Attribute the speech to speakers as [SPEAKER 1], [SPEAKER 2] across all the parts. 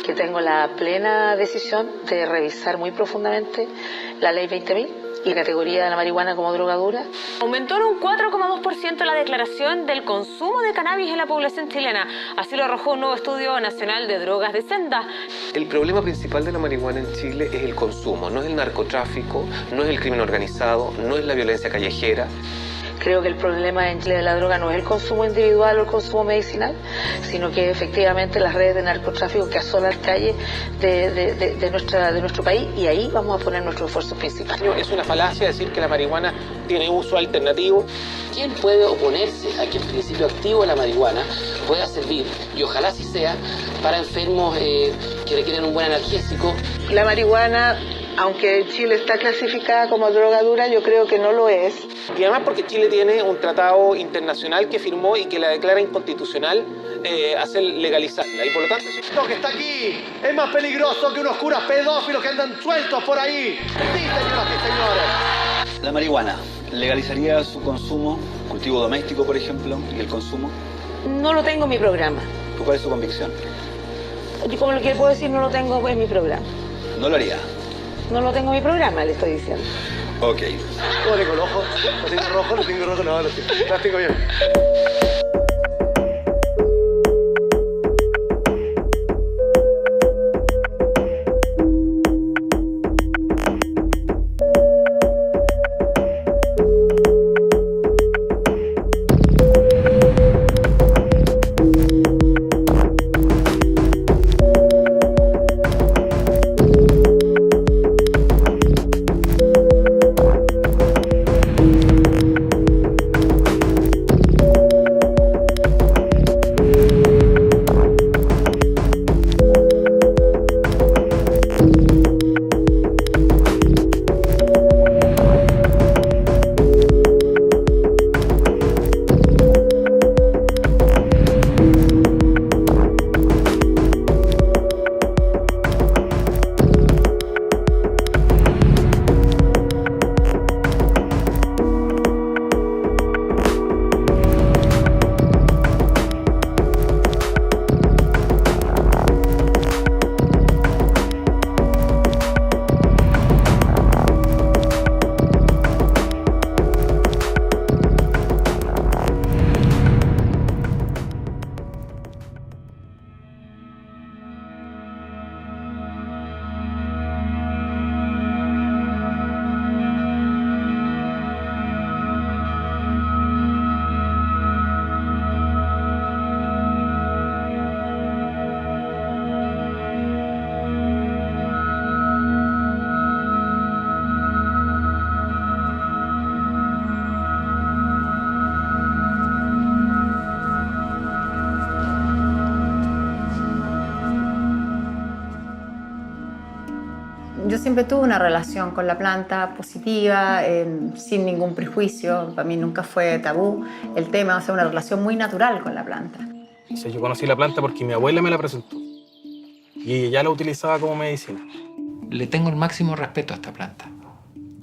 [SPEAKER 1] Que tengo la plena decisión de revisar muy profundamente la ley 20.000 y la categoría de la marihuana como droga dura.
[SPEAKER 2] Aumentó en un 4,2% la declaración del consumo de cannabis en la población chilena. Así lo arrojó un nuevo estudio nacional de drogas de Senda.
[SPEAKER 3] El problema principal de la marihuana en Chile es el consumo, no es el narcotráfico, no es el crimen organizado, no es la violencia callejera.
[SPEAKER 1] Creo que el problema en Chile de la droga no es el consumo individual o el consumo medicinal, sino que efectivamente las redes de narcotráfico que asolan las calles de nuestro país, y ahí vamos a poner nuestros esfuerzos principales.
[SPEAKER 4] Es una falacia decir que la marihuana tiene uso alternativo.
[SPEAKER 5] ¿Quién puede oponerse a que el principio activo de la marihuana pueda servir, y ojalá así sea, para enfermos que requieren un buen analgésico?
[SPEAKER 1] La marihuana, aunque Chile está clasificada como droga dura, yo creo que no lo es.
[SPEAKER 4] Y además porque Chile tiene un tratado internacional que firmó y que la declara inconstitucional hacer legalizarla. Y por lo tanto...
[SPEAKER 6] Lo que está aquí es más peligroso que unos curas pedófilos que andan sueltos por ahí. Sí, señoras y señores.
[SPEAKER 7] La marihuana, ¿legalizaría su consumo, cultivo doméstico, por ejemplo, y el consumo?
[SPEAKER 1] No lo tengo en mi programa.
[SPEAKER 7] ¿Cuál es su convicción?
[SPEAKER 1] Yo, como lo que puedo decir, no lo tengo en mi programa.
[SPEAKER 7] No lo haría.
[SPEAKER 1] No lo tengo en mi programa, le estoy diciendo.
[SPEAKER 7] Ok.
[SPEAKER 6] ¿Cómo tengo el ojo? ¿Lo tengo rojo? ¿Lo tengo rojo? No, lo tengo bien.
[SPEAKER 8] Yo siempre tuve una relación con la planta positiva, sin ningún prejuicio. Para mí nunca fue tabú el tema, o sea, una relación muy natural con la planta.
[SPEAKER 4] O sea, yo conocí la planta porque mi abuela me la presentó y ella ya la utilizaba como medicina.
[SPEAKER 9] Le tengo el máximo respeto a esta planta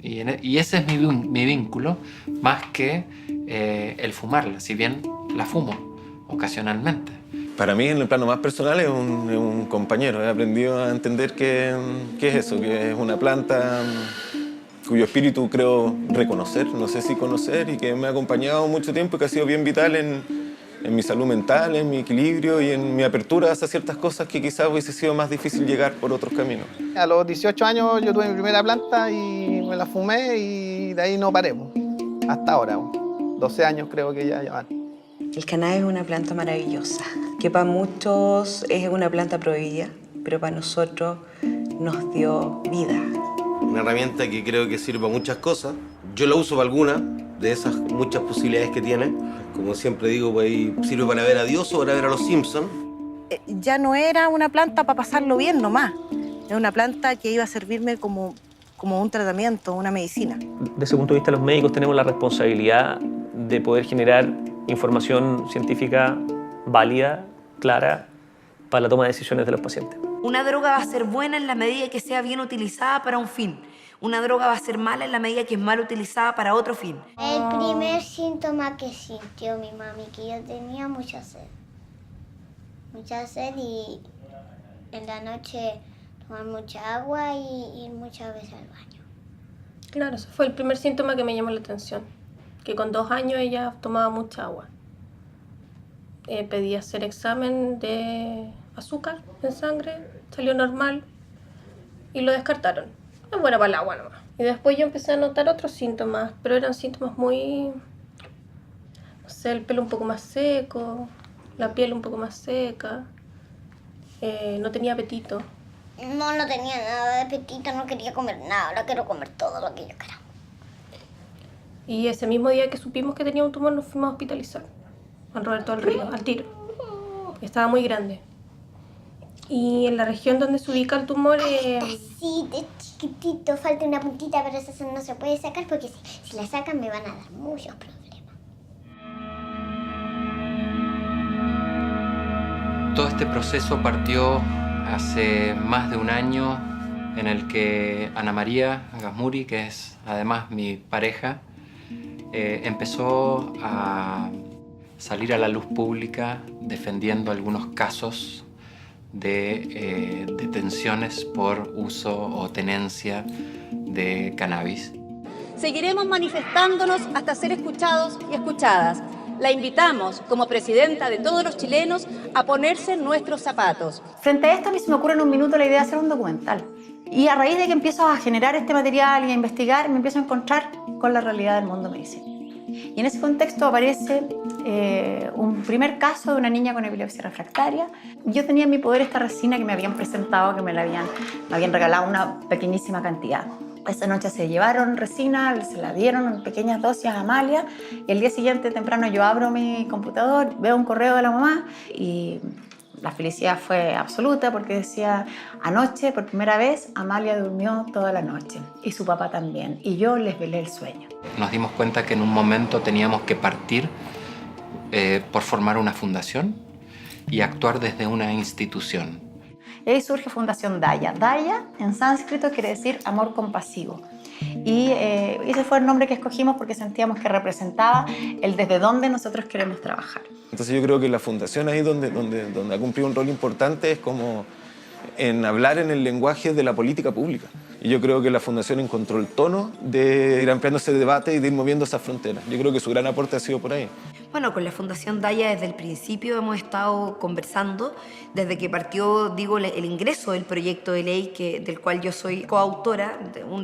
[SPEAKER 9] y ese es mi vínculo, más que el fumarla, si bien la fumo ocasionalmente.
[SPEAKER 10] Para mí, en el plano más personal, es un compañero. He aprendido a entender qué es eso, que es una planta cuyo espíritu creo reconocer, no sé si conocer, y que me ha acompañado mucho tiempo y que ha sido bien vital en mi salud mental, en mi equilibrio y en mi apertura hacia ciertas cosas que quizás hubiese sido más difícil llegar por otros caminos.
[SPEAKER 6] A los 18 años yo tuve mi primera planta y me la fumé y de ahí no paré. Hasta ahora, 12 años creo que ya van.
[SPEAKER 11] El cannabis es una planta maravillosa, que para muchos es una planta prohibida, pero para nosotros nos dio vida.
[SPEAKER 12] Una herramienta que creo que sirve para muchas cosas. Yo la uso para algunas de esas muchas posibilidades que tiene. Como siempre digo, pues ahí sirve para ver a Dios o para ver a los Simpsons.
[SPEAKER 11] Ya no era una planta para pasarlo bien nomás. Era una planta que iba a servirme como un tratamiento, una medicina.
[SPEAKER 13] Desde ese punto de vista, los médicos tenemos la responsabilidad de poder generar información científica válida, clara, para la toma de decisiones de los pacientes.
[SPEAKER 14] Una droga va a ser buena en la medida que sea bien utilizada para un fin. Una droga va a ser mala en la medida que es mal utilizada para otro fin.
[SPEAKER 15] El primer síntoma que sintió mi mami, que yo tenía mucha sed. Mucha sed y en la noche tomar mucha agua y ir muchas veces al baño.
[SPEAKER 16] Claro, ese fue el primer síntoma que me llamó la atención. Que con 2 años ella tomaba mucha agua. Pedí hacer examen de azúcar en sangre, salió normal y lo descartaron. Es buena para el agua nomás. Y después yo empecé a notar otros síntomas, pero eran síntomas muy... No sé, el pelo un poco más seco, la piel un poco más seca, no tenía apetito.
[SPEAKER 15] No tenía nada de apetito, no quería comer nada, ahora quiero comer todo lo que yo quiera.
[SPEAKER 16] Y ese mismo día que supimos que tenía un tumor nos fuimos a hospitalizar. San Roberto del Río, al tiro. Estaba muy grande. Y en la región donde se ubica el tumor...
[SPEAKER 15] Sí, de chiquitito, falta una puntita, pero esa no se puede sacar porque si la sacan me van a dar muchos problemas.
[SPEAKER 9] Todo este proceso partió hace más de un año en el que Ana María Gasmuri, que es además mi pareja, empezó a salir a la luz pública defendiendo algunos casos de detenciones por uso o tenencia de cannabis.
[SPEAKER 17] Seguiremos manifestándonos hasta ser escuchados y escuchadas. La invitamos, como presidenta de todos los chilenos, a ponerse en nuestros zapatos.
[SPEAKER 8] Frente a esto, a mí se me ocurre en un minuto la idea de hacer un documental. Y a raíz de que empiezo a generar este material y a investigar, me empiezo a encontrar con la realidad del mundo medicina. Y en ese contexto aparece un primer caso de una niña con epilepsia refractaria. Yo tenía en mi poder esta resina que me habían presentado, que me habían regalado una pequeñísima cantidad. Esa noche se llevaron resina, se la dieron en pequeñas dosis a Amalia y el día siguiente temprano yo abro mi computador, veo un correo de la mamá y la felicidad fue absoluta porque decía: anoche por primera vez Amalia durmió toda la noche y su papá también y yo les velé el sueño.
[SPEAKER 9] Nos dimos cuenta que en un momento teníamos que partir por formar una fundación y actuar desde una institución.
[SPEAKER 8] Y ahí surge Fundación Daya. Daya en sánscrito quiere decir amor compasivo. Y ese fue el nombre que escogimos porque sentíamos que representaba el desde dónde nosotros queremos trabajar.
[SPEAKER 10] Entonces yo creo que la fundación ahí donde ha cumplido un rol importante es como en hablar en el lenguaje de la política pública. Y yo creo que la fundación encontró el tono de ir ampliando ese debate y de ir moviendo esas fronteras. Yo creo que su gran aporte ha sido por ahí.
[SPEAKER 14] Bueno, con la Fundación Daya desde el principio hemos estado conversando, desde que partió, el ingreso del proyecto de ley del cual yo soy coautora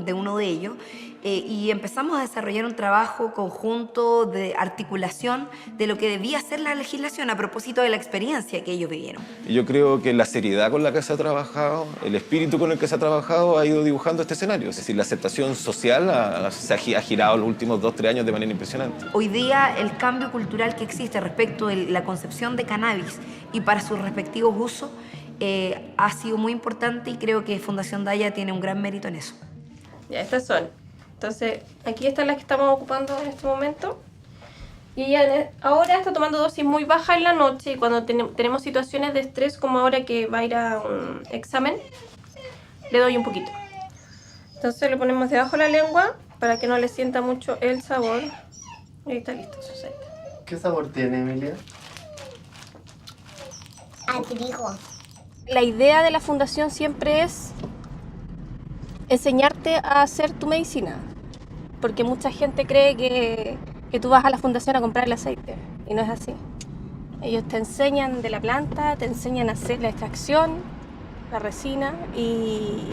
[SPEAKER 14] de uno de ellos, y empezamos a desarrollar un trabajo conjunto de articulación de lo que debía ser la legislación a propósito de la experiencia que ellos vivieron.
[SPEAKER 10] Y yo creo que la seriedad con la que se ha trabajado, el espíritu con el que se ha trabajado ha ido dibujando este escenario. Es decir, la aceptación social se ha girado los últimos 2-3 años de manera impresionante.
[SPEAKER 14] Hoy día el cambio cultural que existe respecto de la concepción de cannabis y para sus respectivos usos ha sido muy importante y creo que Fundación Daya tiene un gran mérito en eso.
[SPEAKER 16] Ya, estas son. Entonces, aquí están las que estamos ocupando en este momento. Y ella ahora está tomando dosis muy baja en la noche y cuando tenemos situaciones de estrés, como ahora que va a ir a un examen, le doy un poquito. Entonces le ponemos debajo de la lengua para que no le sienta mucho el sabor. Y ahí está listo su aceite.
[SPEAKER 18] ¿Qué sabor tiene, Emilia?
[SPEAKER 15] A trigo.
[SPEAKER 16] La idea de la fundación siempre es enseñarte a hacer tu medicina. Porque mucha gente cree que tú vas a la fundación a comprar el aceite. Y no es así. Ellos te enseñan de la planta, te enseñan a hacer la extracción, la resina y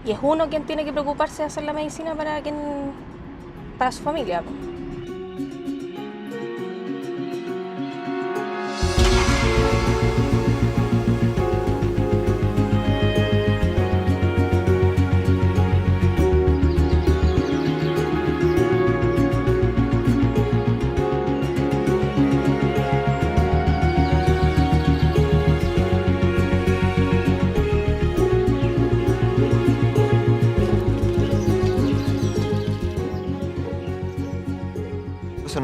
[SPEAKER 16] es uno quien tiene que preocuparse de hacer la medicina para su familia.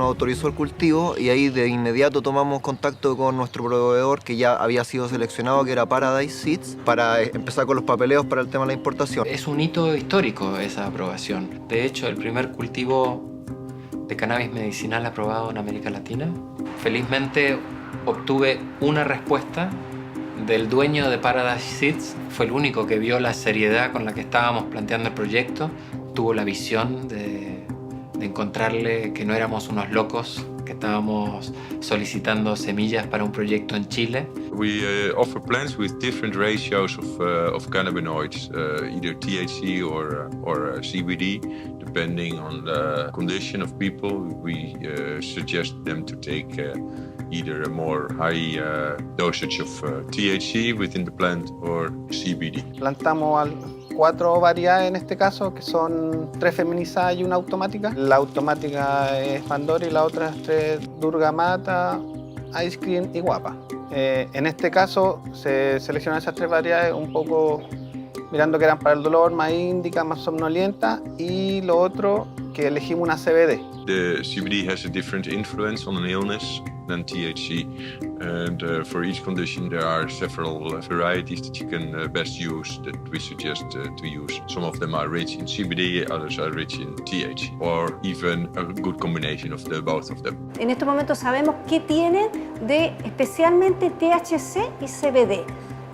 [SPEAKER 19] autorizó el cultivo y ahí de inmediato tomamos contacto con nuestro proveedor que ya había sido seleccionado, que era Paradise Seeds, para empezar con los papeleos para el tema de la importación.
[SPEAKER 9] Es un hito histórico esa aprobación. De hecho, el primer cultivo de cannabis medicinal aprobado en América Latina. Felizmente obtuve una respuesta del dueño de Paradise Seeds. Fue el único que vio la seriedad con la que estábamos planteando el proyecto. Tuvo la visión de encontrarle que no éramos unos locos, que estábamos solicitando semillas para un proyecto en Chile.
[SPEAKER 20] We offer plants with different ratios of cannabinoids, either THC or CBD, depending on the condition of people. We suggest them to take either a more high dosage of THC within the plant or CBD.
[SPEAKER 6] Plantamos 4 variedades en este caso, que son 3 feminizadas y una automática. La automática es Pandora y la otra es Durga Mata, Ice Cream y Guapa. En este caso se seleccionan esas 3 variedades un poco mirando que eran para el dolor, más índica, más somnolienta, y lo otro que elegimos una CBD.
[SPEAKER 20] The CBD has a different influence on an illness than THC, and for each condition there are several varieties that you can best use, that we suggest to use. Some of them are rich in CBD, others are rich in THC, or even a good combination of both of them.
[SPEAKER 17] En estos momentos sabemos qué tienen de especialmente THC y CBD.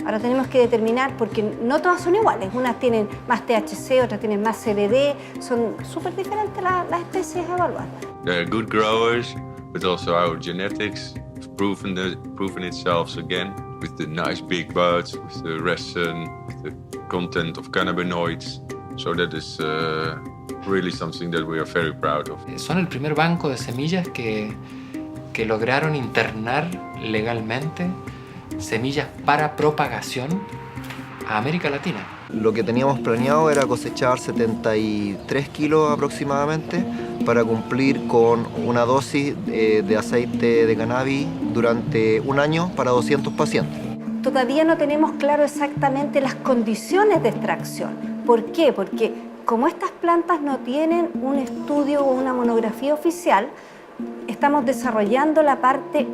[SPEAKER 17] Ahora tenemos que determinar, porque no todas son iguales. Unas tienen más THC, otras tienen más CBD. Son súper diferentes las especies a evaluar.
[SPEAKER 20] They're good growers, but also our genetics have proven itself again with the nice big buds, with the resin, with the content of cannabinoids. So that is really something that we are very proud of.
[SPEAKER 9] Son el primer banco de semillas que lograron internar legalmente semillas para propagación a América Latina.
[SPEAKER 19] Lo que teníamos planeado era cosechar 73 kilos aproximadamente para cumplir con una dosis de aceite de cannabis durante un año para 200 pacientes.
[SPEAKER 17] Todavía no tenemos claro exactamente las condiciones de extracción. ¿Por qué? Porque como estas plantas no tienen un estudio o una monografía oficial, estamos desarrollando la parte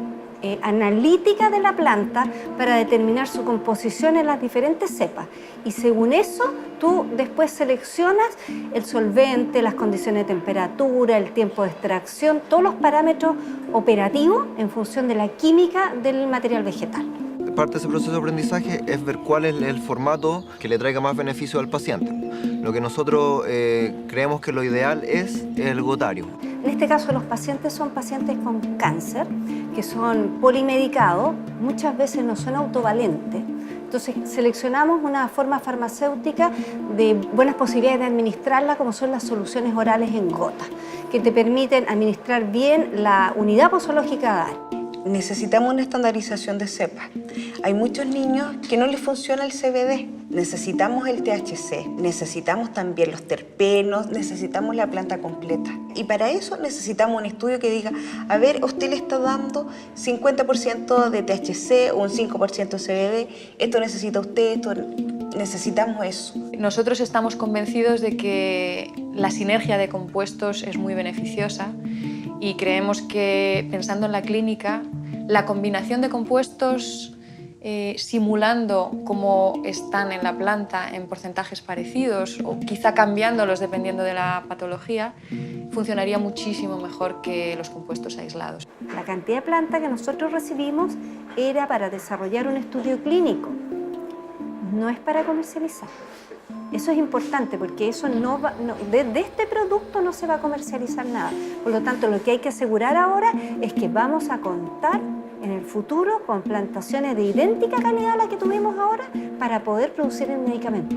[SPEAKER 17] analítica de la planta para determinar su composición en las diferentes cepas, y según eso tú después seleccionas el solvente, las condiciones de temperatura, el tiempo de extracción, todos los parámetros operativos en función de la química del material vegetal.
[SPEAKER 19] Parte de ese proceso de aprendizaje es ver cuál es el formato que le traiga más beneficio al paciente. Lo que nosotros creemos que lo ideal es el gotario.
[SPEAKER 17] En este caso los pacientes son pacientes con cáncer, que son polimedicados, muchas veces no son autovalentes. Entonces seleccionamos una forma farmacéutica de buenas posibilidades de administrarla, como son las soluciones orales en gotas, que te permiten administrar bien la unidad posológica de AR.
[SPEAKER 11] Necesitamos una estandarización de cepas. Hay muchos niños que no les funciona el CBD. Necesitamos el THC, necesitamos también los terpenos, necesitamos la planta completa. Y para eso necesitamos un estudio que diga, a ver, usted le está dando 50% de THC o un 5% de CBD, esto necesita usted, esto necesitamos eso.
[SPEAKER 21] Nosotros estamos convencidos de que la sinergia de compuestos es muy beneficiosa y creemos que, pensando en la clínica, la combinación de compuestos simulando cómo están en la planta en porcentajes parecidos o quizá cambiándolos dependiendo de la patología, funcionaría muchísimo mejor que los compuestos aislados.
[SPEAKER 17] La cantidad de planta que nosotros recibimos era para desarrollar un estudio clínico, no es para comercializar. Eso es importante porque eso de este producto no se va a comercializar nada. Por lo tanto, lo que hay que asegurar ahora es que vamos a contar en el futuro con plantaciones de idéntica calidad a la que tuvimos ahora para poder producir el medicamento.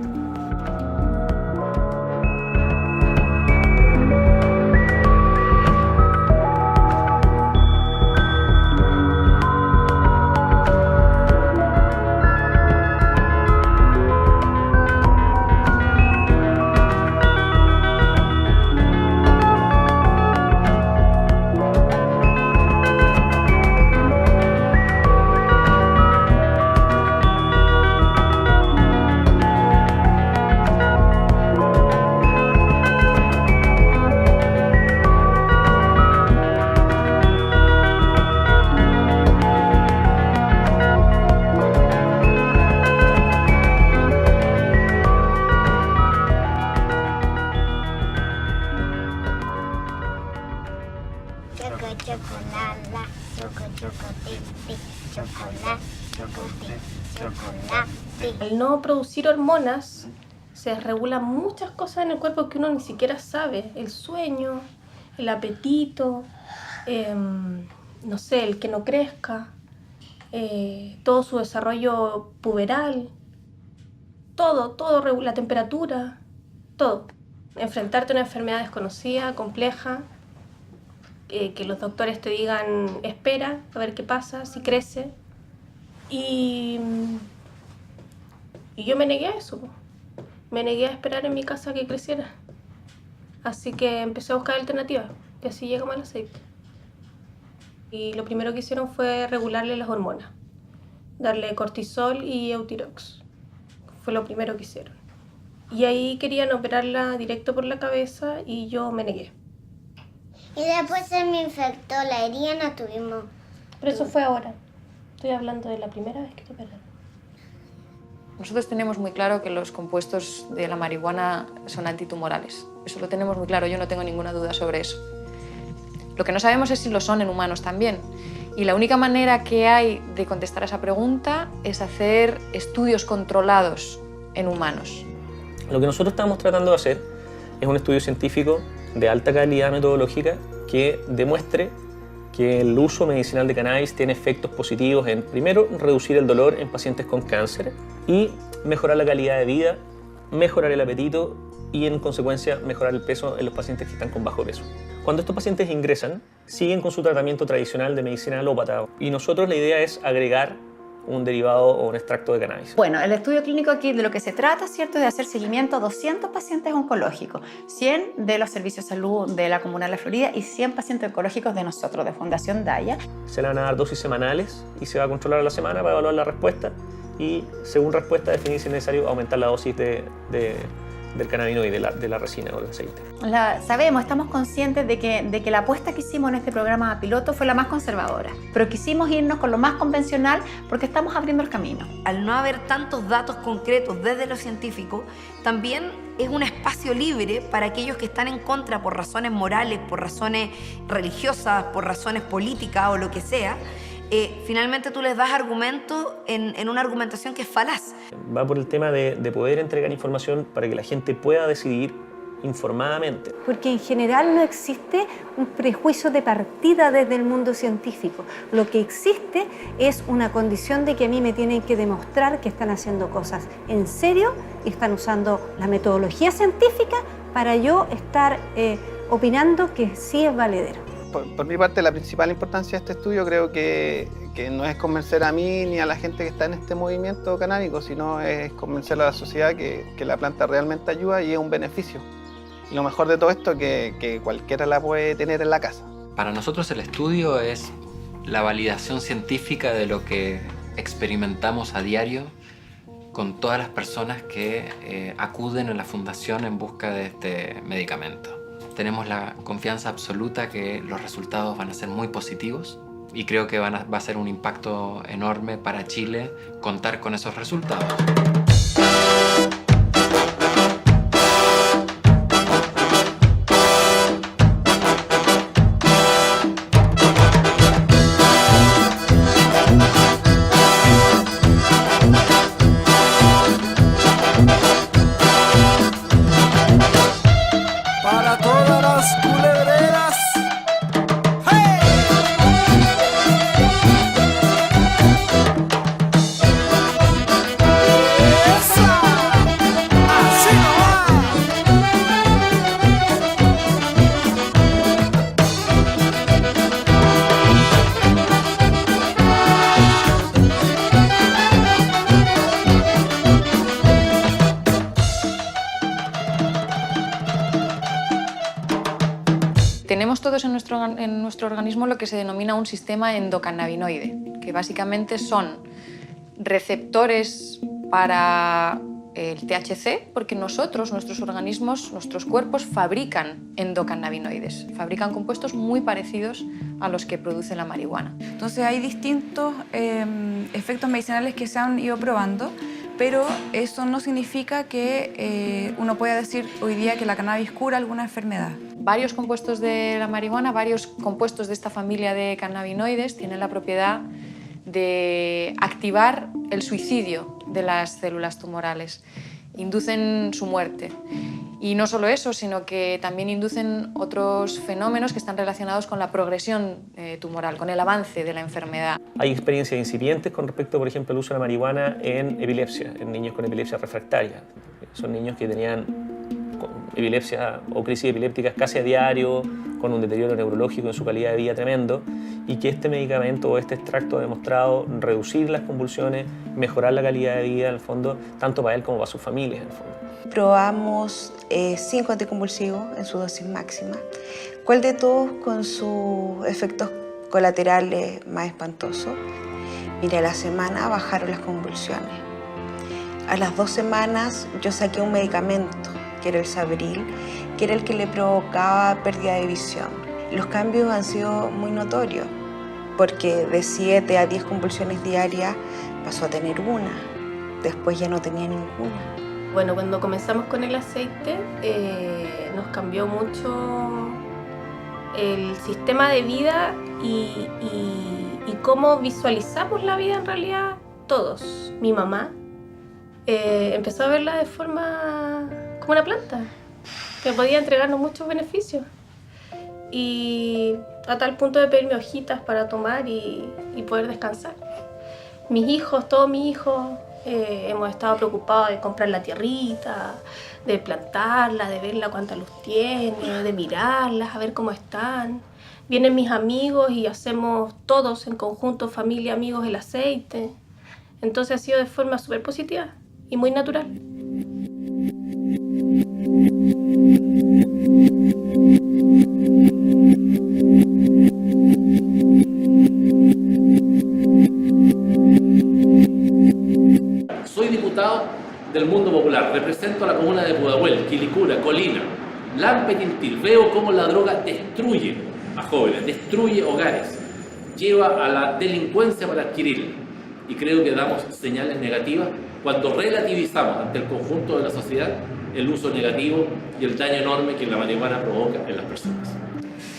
[SPEAKER 15] la, chocolate, chocolate, chocolate.
[SPEAKER 16] Al no producir hormonas, se regulan muchas cosas en el cuerpo que uno ni siquiera sabe. El sueño, el apetito, no sé, el que no crezca, todo su desarrollo puberal, todo, la temperatura, todo. Enfrentarte a una enfermedad desconocida, compleja, que los doctores te digan, espera, a ver qué pasa, si crece. Y yo me negué a eso. Me negué a esperar en mi casa que creciera. Así que empecé a buscar alternativas, y así llegamos al aceite. Y lo primero que hicieron fue regularle las hormonas, darle cortisol y Eutirox. Fue lo primero que hicieron. Y ahí querían operarla directo por la cabeza y yo me negué.
[SPEAKER 15] Y después se me infectó la herida, no tuvimos...
[SPEAKER 16] Pero eso fue ahora. Estoy hablando de la primera vez que te operaron.
[SPEAKER 21] Nosotros tenemos muy claro que los compuestos de la marihuana son antitumorales. Eso lo tenemos muy claro, yo no tengo ninguna duda sobre eso. Lo que no sabemos es si lo son en humanos también. Y la única manera que hay de contestar a esa pregunta es hacer estudios controlados en humanos.
[SPEAKER 13] Lo que nosotros estamos tratando de hacer es un estudio científico de alta calidad metodológica que demuestre que el uso medicinal de cannabis tiene efectos positivos en, primero, reducir el dolor en pacientes con cáncer y mejorar la calidad de vida, mejorar el apetito y, en consecuencia, mejorar el peso en los pacientes que están con bajo peso. Cuando estos pacientes ingresan, siguen con su tratamiento tradicional de medicina alópata y nosotros la idea es agregar un derivado o un extracto de cannabis.
[SPEAKER 8] Bueno, el estudio clínico aquí de lo que se trata, ¿cierto?, es de hacer seguimiento a 200 pacientes oncológicos, 100 de los servicios de salud de la Comuna de la Florida y 100 pacientes oncológicos de nosotros, de Fundación Daya.
[SPEAKER 13] Se le van a dar dosis semanales y se va a controlar a la semana para evaluar la respuesta y, según respuesta, definir si es necesario aumentar la dosis del cannabinoide, de la resina o del aceite.
[SPEAKER 8] Sabemos, estamos conscientes de que la apuesta que hicimos en este programa piloto fue la más conservadora, pero quisimos irnos con lo más convencional porque estamos abriendo el camino.
[SPEAKER 14] Al no haber tantos datos concretos desde lo científico, también es un espacio libre para aquellos que están en contra por razones morales, por razones religiosas, por razones políticas o lo que sea. Finalmente tú les das argumento en una argumentación que es falaz.
[SPEAKER 13] Va por el tema de poder entregar información para que la gente pueda decidir informadamente.
[SPEAKER 17] Porque en general no existe un prejuicio de partida desde el mundo científico. Lo que existe es una condición de que a mí me tienen que demostrar que están haciendo cosas en serio y están usando la metodología científica para yo estar opinando que sí es valedero.
[SPEAKER 6] Por mi parte, la principal importancia de este estudio creo que no es convencer a mí ni a la gente que está en este movimiento canábico, sino es convencer a la sociedad que la planta realmente ayuda y es un beneficio. Y lo mejor de todo esto es que cualquiera la puede tener en la casa.
[SPEAKER 9] Para nosotros el estudio es la validación científica de lo que experimentamos a diario con todas las personas que acuden a la fundación en busca de este medicamento. Tenemos la confianza absoluta que los resultados van a ser muy positivos y creo que va a ser un impacto enorme para Chile contar con esos resultados.
[SPEAKER 2] Para todas las culebreras.
[SPEAKER 21] Tenemos todos en nuestro organismo lo que se denomina un sistema endocannabinoide, que básicamente son receptores para el THC, porque nuestros organismos, nuestros cuerpos fabrican endocannabinoides, fabrican compuestos muy parecidos a los que produce la marihuana.
[SPEAKER 22] Entonces hay distintos efectos medicinales que se han ido probando, pero eso no significa que uno pueda decir hoy día que la cannabis cura alguna enfermedad.
[SPEAKER 21] varios compuestos de la marihuana, varios compuestos de esta familia de cannabinoides tienen la propiedad de activar el suicidio de las células tumorales, inducen su muerte. Y no solo eso, sino que también inducen otros fenómenos que están relacionados con la progresión tumoral, con el avance de la enfermedad.
[SPEAKER 13] Hay experiencias incipientes con respecto, por ejemplo, al uso de la marihuana en epilepsia, en niños con epilepsia refractaria. Son niños que tenían epilepsia o crisis epilépticas casi a diario, con un deterioro neurológico en su calidad de vida tremendo, y que este medicamento o este extracto ha demostrado reducir las convulsiones, mejorar la calidad de vida, en el fondo, tanto para él como para sus familias, en el fondo.
[SPEAKER 11] Probamos 5 anticonvulsivos en su dosis máxima. ¿Cuál de todos con sus efectos colaterales más espantosos? Mira, a la semana bajaron las convulsiones. A las 2 semanas yo saqué un medicamento, que era el Sabril, que era el que le provocaba pérdida de visión. Los cambios han sido muy notorios, porque de 7 a 10 convulsiones diarias pasó a tener una, después ya no tenía ninguna.
[SPEAKER 16] Bueno, cuando comenzamos con el aceite nos cambió mucho el sistema de vida y cómo visualizamos la vida en realidad todos. Mi mamá empezó a verla de forma como una planta, que podía entregarnos muchos beneficios. Y a tal punto de pedirme hojitas para tomar y poder descansar. Mis hijos, todos mis hijos, hemos estado preocupados de comprar la tierrita, de plantarla, de verla cuánta luz tiene, de mirarlas, a ver cómo están. Vienen mis amigos y hacemos todos en conjunto, familia, amigos, el aceite. Entonces ha sido de forma súper positiva y muy natural.
[SPEAKER 3] Soy diputado del Mundo Popular, represento a la comuna de Pudahuel, Quilicura, Colina, Lampe, Quintil. Veo cómo la droga destruye a jóvenes, destruye hogares, lleva a la delincuencia para adquirirla. Y creo que damos señales negativas cuando relativizamos ante el conjunto de la sociedad el uso negativo y el daño enorme que la marihuana provoca en las personas.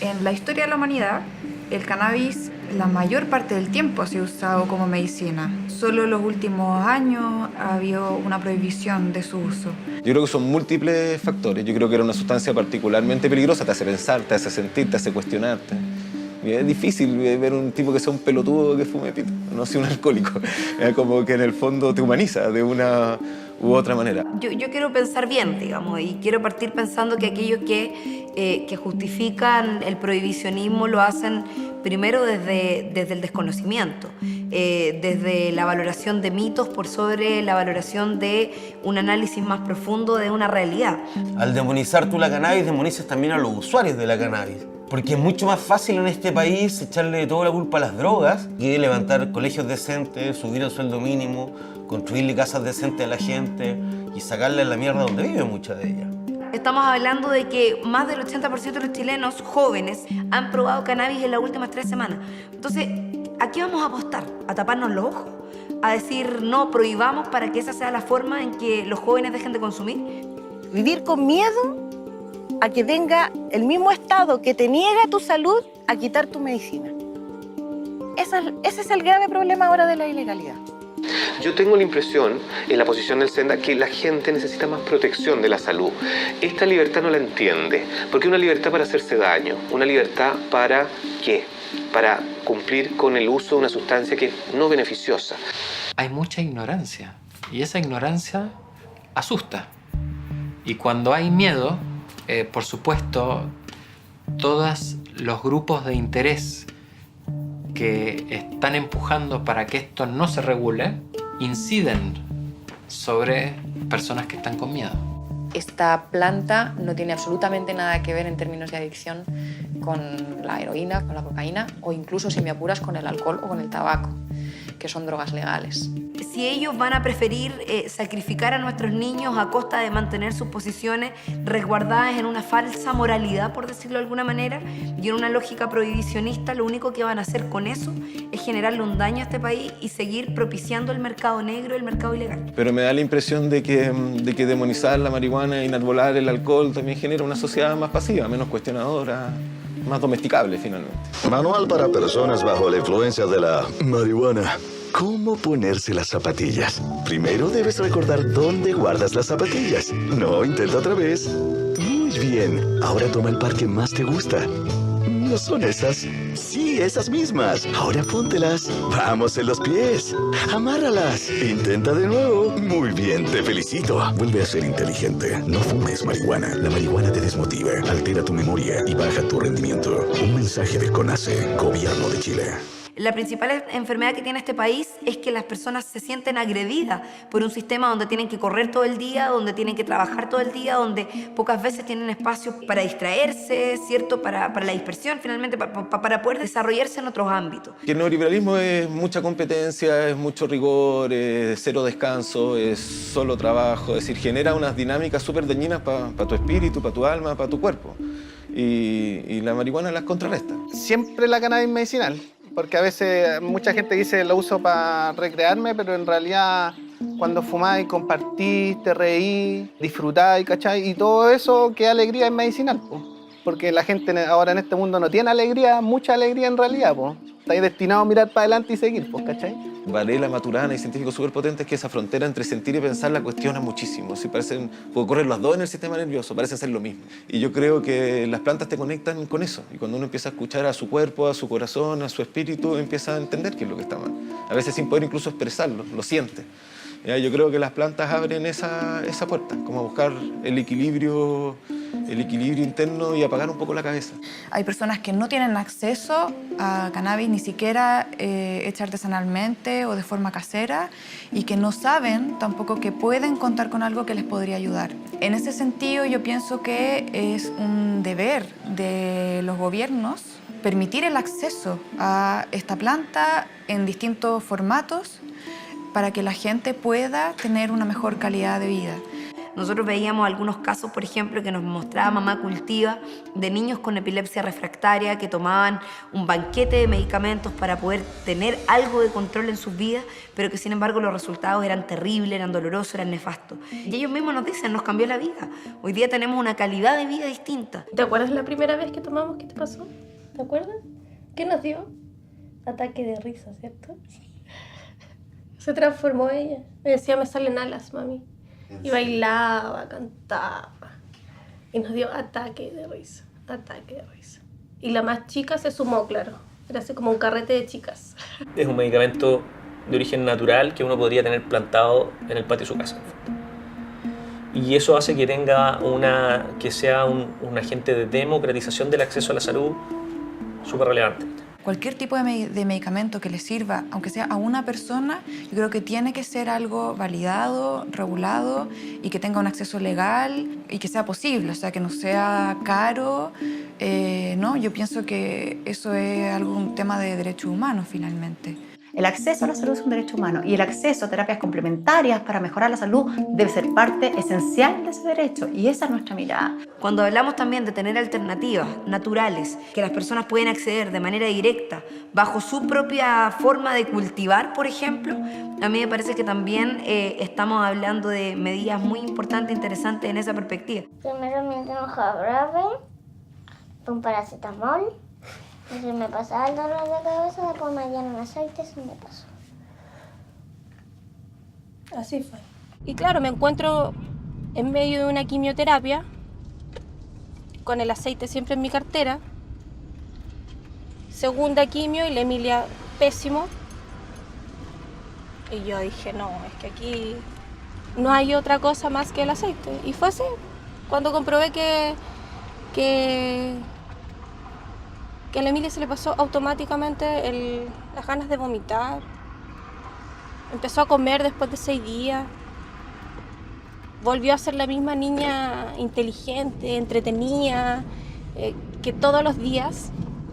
[SPEAKER 22] En la historia de la humanidad, el cannabis la mayor parte del tiempo ha sido usado como medicina. Solo en los últimos años ha habido una prohibición de su uso.
[SPEAKER 10] Yo creo que son múltiples factores. Yo creo que era una sustancia particularmente peligrosa. Te hace pensar, te hace sentir, te hace cuestionarte. Y es difícil ver un tipo que sea un pelotudo que fume pito, no sea un alcohólico. Como que en el fondo te humaniza de una u otra manera.
[SPEAKER 14] Yo quiero pensar bien, digamos, y quiero partir pensando que aquellos que justifican el prohibicionismo lo hacen primero desde el desconocimiento, desde la valoración de mitos por sobre la valoración de un análisis más profundo de una realidad.
[SPEAKER 12] Al demonizar tú la cannabis, demonizas también a los usuarios de la cannabis. Porque es mucho más fácil en este país echarle toda la culpa a las drogas que levantar colegios decentes, subir el sueldo mínimo, construirle casas decentes a la gente y sacarle la mierda donde vive muchas de ellas.
[SPEAKER 14] Estamos hablando de que más del 80% de los chilenos jóvenes han probado cannabis en las últimas 3 semanas. Entonces, ¿a qué vamos a apostar? ¿A taparnos los ojos? ¿A decir no, prohibamos para que esa sea la forma en que los jóvenes dejen de consumir?
[SPEAKER 5] Vivir con miedo a que venga el mismo Estado que te niega tu salud a quitar tu medicina. Ese es el grave problema ahora de la ilegalidad.
[SPEAKER 4] Yo tengo la impresión, en la posición del Senda, que la gente necesita más protección de la salud. Esta libertad no la entiende, porque es una libertad para hacerse daño, una libertad para ¿qué? Para cumplir con el uso de una sustancia que es no beneficiosa.
[SPEAKER 9] Hay mucha ignorancia, y esa ignorancia asusta. Y cuando hay miedo, por supuesto, todos los grupos de interés que están empujando para que esto no se regule inciden sobre personas que están con miedo.
[SPEAKER 21] Esta planta no tiene absolutamente nada que ver en términos de adicción con la heroína, con la cocaína o incluso, si me apuras, con el alcohol o con el tabaco. que son drogas legales.
[SPEAKER 14] Si ellos van a preferir sacrificar a nuestros niños a costa de mantener sus posiciones resguardadas en una falsa moralidad, por decirlo de alguna manera, y en una lógica prohibicionista, lo único que van a hacer con eso es generarle un daño a este país y seguir propiciando el mercado negro, el mercado ilegal.
[SPEAKER 10] Pero me da la impresión de que demonizar la marihuana e inarbolar el alcohol también genera una sociedad más pasiva, menos cuestionadora, más domesticable finalmente.
[SPEAKER 1] Manual para personas bajo la influencia de la marihuana. ¿Cómo ponerse las zapatillas? Primero debes recordar dónde guardas las zapatillas. No, intenta otra vez. Muy bien. Ahora toma el par que más te gusta. ¿No son esas? Sí, esas mismas. Ahora póntelas. Vamos en los pies. Amárralas. Intenta de nuevo. Muy bien, te felicito. Vuelve a ser inteligente. No fumes marihuana. La marihuana te desmotiva, altera tu memoria y baja tu rendimiento. Un mensaje de CONACE, Gobierno de Chile.
[SPEAKER 14] La principal enfermedad que tiene este país es que las personas se sienten agredidas por un sistema donde tienen que correr todo el día, donde tienen que trabajar todo el día, donde pocas veces tienen espacio para distraerse, ¿cierto? Para la dispersión, finalmente, para poder desarrollarse en otros ámbitos.
[SPEAKER 10] Que el neoliberalismo es mucha competencia, es mucho rigor, es cero descanso, es solo trabajo, es decir, genera unas dinámicas súper dañinas para tu espíritu, para tu alma, para tu cuerpo. Y la marihuana las contrarresta.
[SPEAKER 6] Siempre la cannabis medicinal. Porque a veces mucha gente dice lo uso para recrearme, pero en realidad cuando fumáis, compartís, te reís, disfrutáis, ¿cachai? Y todo eso, qué alegría es medicinal, po. Porque la gente ahora en este mundo no tiene alegría, mucha alegría en realidad, po. Estáis destinados a mirar para adelante y seguir, pues, ¿cachai?
[SPEAKER 10] Varela, Maturana y científicos súper potentes que esa frontera entre sentir y pensar la cuestionan muchísimo. Sí, parecen, porque corren los dos en el sistema nervioso, parecen ser lo mismo. Y yo creo que las plantas te conectan con eso. Y cuando uno empieza a escuchar a su cuerpo, a su corazón, a su espíritu, empieza a entender qué es lo que está mal. A veces sin poder incluso expresarlo, lo siente. Yo creo que las plantas abren esa puerta, como buscar el equilibrio interno y apagar un poco la cabeza.
[SPEAKER 22] Hay personas que no tienen acceso a cannabis ni siquiera hecha artesanalmente o de forma casera y que no saben tampoco que pueden contar con algo que les podría ayudar. En ese sentido, yo pienso que es un deber de los gobiernos permitir el acceso a esta planta en distintos formatos para que la gente pueda tener una mejor calidad de vida.
[SPEAKER 14] Nosotros veíamos algunos casos, por ejemplo, que nos mostraba Mamá Cultiva, de niños con epilepsia refractaria que tomaban un banquete de medicamentos para poder tener algo de control en sus vidas, pero que sin embargo los resultados eran terribles, eran dolorosos, eran nefastos. Y ellos mismos nos dicen, nos cambió la vida. Hoy día tenemos una calidad de vida distinta.
[SPEAKER 16] ¿Te acuerdas la primera vez que tomamos? ¿Qué te pasó? ¿Te acuerdas? ¿Qué nos dio? Ataque de risa, ¿cierto? Se transformó ella. Me decía, me salen alas, mami. Y bailaba, cantaba. Y nos dio ataque de risa, ataque de risa. Y la más chica se sumó, claro. Era así como un carrete de chicas.
[SPEAKER 13] Es un medicamento de origen natural que uno podría tener plantado en el patio de su casa. Y eso hace que tenga que sea un agente de democratización del acceso a la salud súper relevante.
[SPEAKER 22] Cualquier tipo de medicamento que le sirva, aunque sea a una persona, yo creo que tiene que ser algo validado, regulado y que tenga un acceso legal y que sea posible, o sea, que no sea caro, ¿no? Yo pienso que eso es un tema de derechos humanos, finalmente.
[SPEAKER 8] El acceso a la salud es un derecho humano y el acceso a terapias complementarias para mejorar la salud debe ser parte esencial de ese derecho y esa es nuestra mirada.
[SPEAKER 14] Cuando hablamos también de tener alternativas naturales que las personas pueden acceder de manera directa bajo su propia forma de cultivar, por ejemplo, a mí me parece que también estamos hablando de medidas muy importantes e interesantes en esa perspectiva.
[SPEAKER 15] Primero me tengo jarabe, un paracetamol. Y se me pasaba el dolor de cabeza, después me dieron aceite y se me pasó.
[SPEAKER 16] Así fue. Y claro, me encuentro en medio de una quimioterapia, con el aceite siempre en mi cartera. Segunda quimio y la Emilia pésimo. Y yo dije, no, es que aquí no hay otra cosa más que el aceite. Y fue así. Cuando comprobé que a la Emilia se le pasó automáticamente las ganas de vomitar. Empezó a comer después de 6 días. Volvió a ser la misma niña inteligente, entretenida, que todos los días,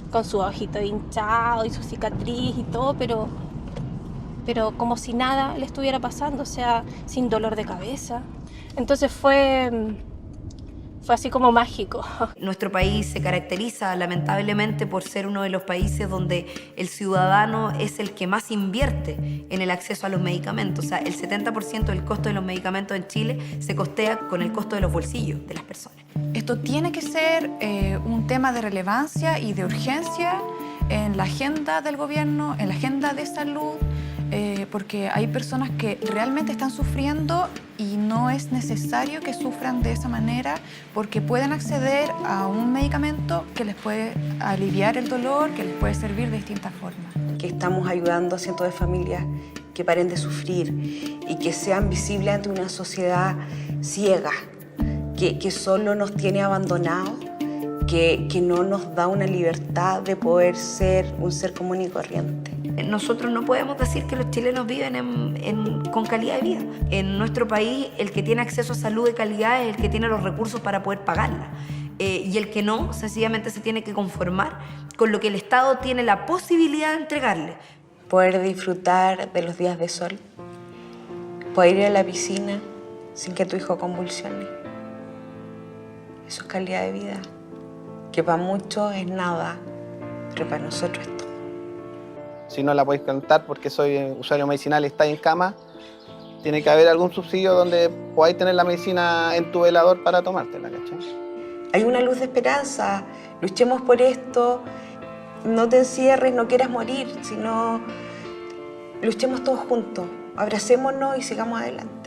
[SPEAKER 16] con su ojito hinchado y su cicatriz y todo, pero pero como si nada le estuviera pasando, o sea, sin dolor de cabeza. Entonces fue así como mágico.
[SPEAKER 14] Nuestro país se caracteriza lamentablemente por ser uno de los países donde el ciudadano es el que más invierte en el acceso a los medicamentos. O sea, el 70% del costo de los medicamentos en Chile se costea con el costo de los bolsillos de las personas.
[SPEAKER 22] Esto tiene que ser un tema de relevancia y de urgencia en la agenda del gobierno, en la agenda de salud, porque hay personas que realmente están sufriendo y no es necesario que sufran de esa manera porque pueden acceder a un medicamento que les puede aliviar el dolor, que les puede servir de distintas formas.
[SPEAKER 11] Que estamos ayudando a cientos de familias que paren de sufrir y que sean visibles ante una sociedad ciega, que solo nos tiene abandonados, que no nos da una libertad de poder ser un ser común y corriente.
[SPEAKER 14] Nosotros no podemos decir que los chilenos viven con calidad de vida. En nuestro país, el que tiene acceso a salud de calidad es el que tiene los recursos para poder pagarla. Y el que no, sencillamente se tiene que conformar con lo que el Estado tiene la posibilidad de entregarle.
[SPEAKER 11] Poder disfrutar de los días de sol, poder ir a la piscina sin que tu hijo convulsione. Eso es calidad de vida, que para muchos es nada, pero para nosotros es todo.
[SPEAKER 6] Si no la podéis cantar porque soy usuario medicinal y estáis en cama, tiene que haber algún subsidio donde podáis tener la medicina en tu velador para tomártela, ¿cachai?
[SPEAKER 11] Hay una luz de esperanza, luchemos por esto, no te encierres, no quieras morir, sino luchemos todos juntos, abracémonos y sigamos adelante.